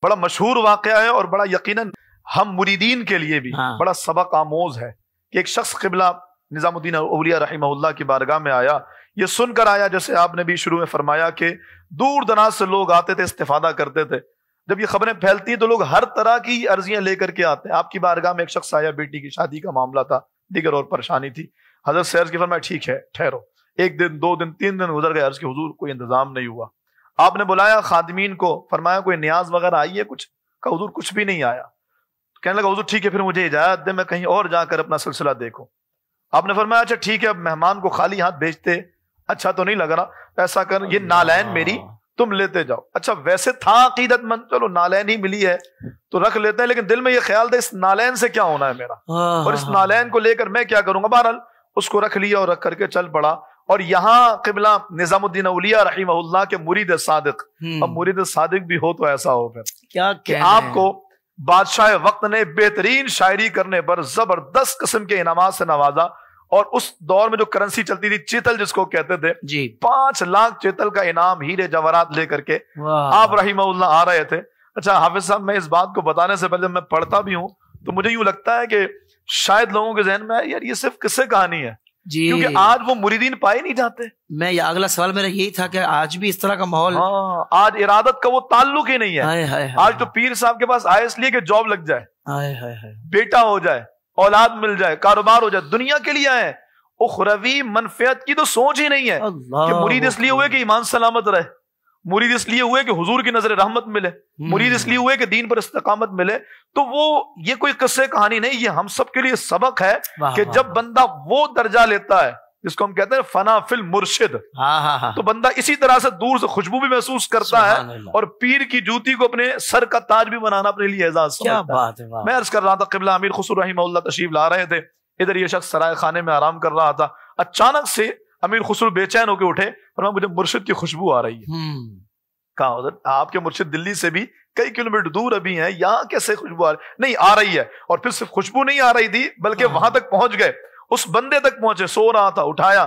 بڑا مشہور واقعہ ہے اور بڑا یقیناً ہم مریدین کے لیے بھی بڑا سبق آموز ہے کہ ایک شخص قبلہ نظام الدین اولیاء رحمہ اللہ کی بارگاہ میں آیا، یہ سن کر آیا جیسے آپ نے بھی شروع میں فرمایا کہ دور دراز سے لوگ آتے تھے، استفادہ کرتے تھے. جب یہ خبریں پھیلتی ہیں تو لوگ ہر طرح کی عرضیاں لے کر کے آتے ہیں. آپ کی بارگاہ میں ایک شخص آیا، بیٹی کی شادی کا معاملہ تھا، دیگر اور پریشانی تھی. حضرت سے عرض کی فرمایا ٹھیک ہے ٹھہرو. 1 دن 2 دن 3 دن گزر گئے، عرض کی حضور کوئی انتظام نہیں ہوا. آپ نے بلایا خادمین کو، فرمایا کوئی نیاز وغیرہ آئی ہے کچھ؟ کہ حضور کچھ بھی نہیں آیا. کہنے لگا حضور ٹھیک ہے پھر مجھے اجازت دے، میں کہیں اور جا کر اپنا سلسلہ دیکھوں. آپ نے فرمایا اچھا ٹھیک ہے، اب مہمان کو خالی ہاتھ بھیجتے اچھا تو نہیں لگ رہا، ایسا کر یہ نالین میری تم لیتے جاؤ. اچھا ویسے تھا عقیدت مند، چلو نالین ہی ملی ہے تو رکھ لیتے ہیں، لیکن دل میں یہ خیال تھا اس نالین سے کیا ہونا ہے میرا، اور اس نالین کو لے کر میں کیا کروں گا. بہرحال اس کو رکھ لیا اور رکھ کر کے چل پڑا. اور یہاں قبلہ نظام الدین اولیاء رحمہ اللہ کے مرید صادق، اب مرید صادق بھی ہو تو ایسا ہو پھر کیا کہ آپ کو بادشاہ وقت نے بہترین شاعری کرنے پر زبردست قسم کے انعامات سے نوازا. اور اس دور میں جو کرنسی چلتی تھی چیتل جس کو کہتے تھے، 5 لاکھ چیتل کا انعام ہیرے جواہرات لے کر کے آپ رحمہ اللہ آ رہے تھے. اچھا حافظ صاحب، میں اس بات کو بتانے سے پہلے میں پڑھتا بھی ہوں تو مجھے یوں لگتا ہے کہ شاید لوگوں کے ذہن میں یار یہ صرف قصے کہانی ہے، کیونکہ آج وہ مریدین پائے نہیں جاتے. میں اگلا سوال میرا یہی تھا کہ آج بھی اس طرح کا ماحول، آج ارادت کا وہ تعلق ہی نہیں ہے. آج تو پیر صاحب کے پاس آئے اس لیے کہ جاب لگ جائے، بیٹا ہو جائے، اولاد مل جائے، کاروبار ہو جائے، دنیا کے لیے آئے. اخروی منفعت کی تو سوچ ہی نہیں ہے کہ مرید اس لیے ہوئے کہ ایمان سلامت رہے، مرید اس لیے ہوئے کہ حضور کی نظر رحمت ملے، مرید اس لیے ہوئے کہ دین پر استقامت ملے. تو وہ یہ کوئی قصے کہانی نہیں، یہ ہم سب کے لیے سبق ہے کہ جب بندہ وہ درجہ لیتا ہے جس کو ہم کہتے ہیں فنا فی المرشد، تو بندہ اسی طرح سے دور سے خوشبو بھی محسوس کرتا ہے اور پیر کی جوتی کو اپنے سر کا تاج بھی بنانا اپنے لیے اعزاز سمجھتا ہے. میں عرض کر رہا تھا قبلہ امیر خسرو رحمہ اللہ تشریف لا رہے تھے، ادھر یہ شخص سرائے خانے میں آرام کر رہا تھا. اچانک سے امیر خسرو بے چین ہو کے اٹھے، فرمایا مجھے مرشد کی خوشبو آ رہی ہے. کہا حضرت آپ کے مرشد دلی سے بھی کئی کلومیٹر دور ابھی ہیں، یہاں کیسے خوشبو آ رہی؟ نہیں آ رہی ہے. اور پھر صرف خوشبو نہیں آ رہی تھی بلکہ وہاں تک پہنچ گئے، اس بندے تک پہنچے، سو رہا تھا، اٹھایا.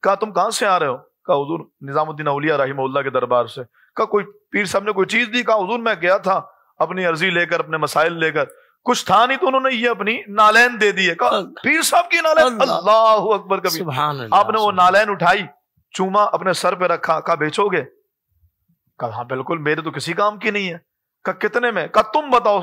کہا تم کہاں سے آ رہے ہو؟ کہا حضور نظام الدین اولیاء رحمہ اللہ کے دربار سے. کہا کوئی پیر صاحب نے کوئی چیز دی؟ کہا حضور میں گیا تھا اپنی عرضی لے کر، اپنے مسائل لے کر، کچھ تھا نہیں تو انہوں نے یہ اپنی نالین دے دی ہے. کہا پیر صاحب کی نالین؟ اللہ اکبر کبھی. آپ نے وہ نالین اٹھائی، چوما، اپنے سر پہ رکھا. کہا بیچو گے؟ کہا ہاں بالکل، میرے تو کسی کام کی نہیں ہے. کہا کتنے میں؟ کہا تم بتاؤ.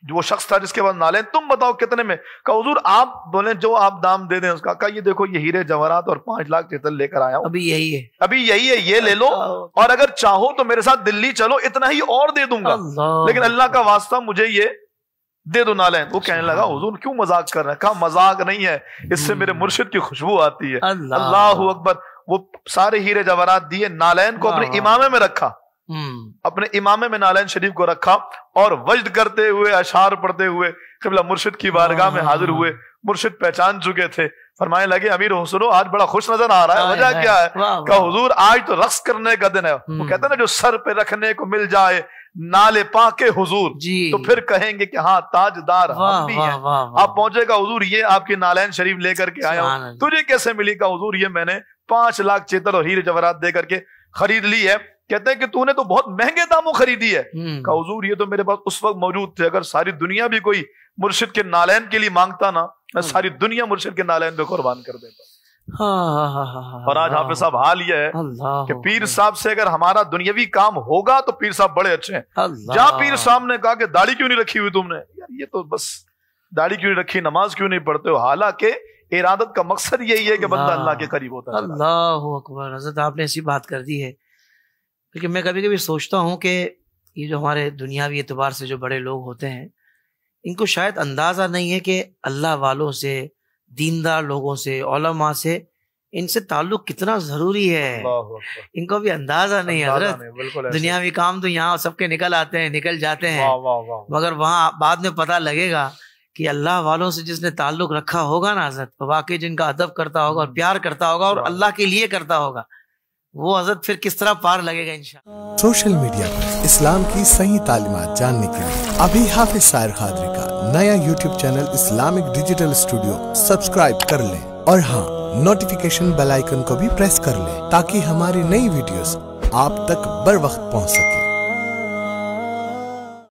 جو وہ شخص تھا جس کے بعد نالین، تم بتاؤ کتنے میں؟ کہا حضور آپ بولیں جو آپ دام دے دیں اس کا. کہا یہ دیکھو یہ ہیرے جواہرات اور 5 لاکھ چیتل لے کر آیا ہوں، ابھی یہی ہے، یہ لے لو، اور اگر چاہو تو میرے ساتھ دلی چلو، اتنا ہی اور دے دوں گا، لیکن اللہ کا واسطہ مجھے یہ دے دو نالین. وہ کہنے لگا حضور کیوں مذاق کر رہے ہیں؟ کہا مذاق نہیں ہے، اس سے میرے مرشد کی خوشبو آتی ہے. اللہ اکبر. وہ سارے ہیرے جواہرات دیے، نالین کو اپنے امامے میں رکھا، اپنے امامے میں نالین شریف کو رکھا، اور وجد کرتے ہوئے، اشعار پڑھتے ہوئے قبلہ مرشد کی بارگاہ میں حاضر ہوئے. مرشد پہچان چکے تھے، فرمانے لگے امیر خسرو آج بڑا خوش نظر آ رہا ہے، وجہ کیا ہے؟ کہا حضور آج تو رقص کرنے کا دن ہے. وہ کہتے ہیں نا جو سر پہ رکھنے کو مل جائے نالے پاک حضور تو پھر کہیں گے کہ ہاں تاجدار ہم بھی ہیں. آپ پہنچے گا حضور یہ آپ کی نالین شریف لے کر کے آیا ہوں. تجھے کیسے ملی؟ کہا حضور یہ میں نے 5 لاکھ چیتل اور ہیرے جواہرات دے کر کے خرید لی ہے. کہتے ہیں کہ تو نے تو بہت مہنگے داموں خریدی ہے. کہا حضور یہ تو میرے پاس اس وقت موجود تھے، اگر ساری دنیا بھی کوئی مرشد کے نالین کے لیے مانگتا نا، میں ساری دنیا مرشد کے نالین پہ قربان کر دیتا. اور آج حافظ صاحب حال یہ ہے کہ پیر صاحب سے اگر ہمارا دنیاوی کام ہوگا تو پیر صاحب بڑے اچھے ہیں. جہاں پیر صاحب نے کہا کہ داڑھی کیوں نہیں رکھی ہوئی تم نے، یار یہ تو بس داڑھی کیوں نہیں رکھی، نماز کیوں نہیں پڑھتے ہو، حالانکہ ارادت کا مقصد یہی ہے کہ بندہ اللہ کے قریب ہوتا ہے. اللہ اکبر. حضرت آپ نے ایسی بات کر دی ہے، لیکن میں کبھی کبھی سوچتا ہوں کہ یہ جو ہمارے دنیاوی اعتبار سے جو بڑے لوگ ہوتے ہیں، ان کو شاید اندازہ نہیں ہے کہ اللہ والوں سے، دیندار لوگوں سے، علماء سے، ان سے تعلق کتنا ضروری ہے. ان کو بھی اندازہ نہیں ہے حضرت. دنیاوی کام تو یہاں سب کے نکل آتے ہیں، نکل جاتے ہیں، مگر وہاں بعد میں پتہ لگے گا کہ اللہ والوں سے جس نے تعلق رکھا ہوگا نا حضرت، واقعی جن کا ادب کرتا ہوگا اور پیار کرتا ہوگا اور اللہ کے لیے کرتا ہوگا، وہ حضرت پھر کس طرح پار لگے گا انشاءاللہ. سوشل میڈیا پر اسلام کی صحیح تعلیمات جاننے کے لیے ابھی حافظ سائر قادری کا نیا YouTube channel Islamic digital studio subscribe کر لیں، اور ہاں نوٹیفیکیشن بیل آئیکن کو بھی پریس کر لیں تاکہ ہماری نئی ویڈیوز آپ تک بر وقت پہنچ سکے.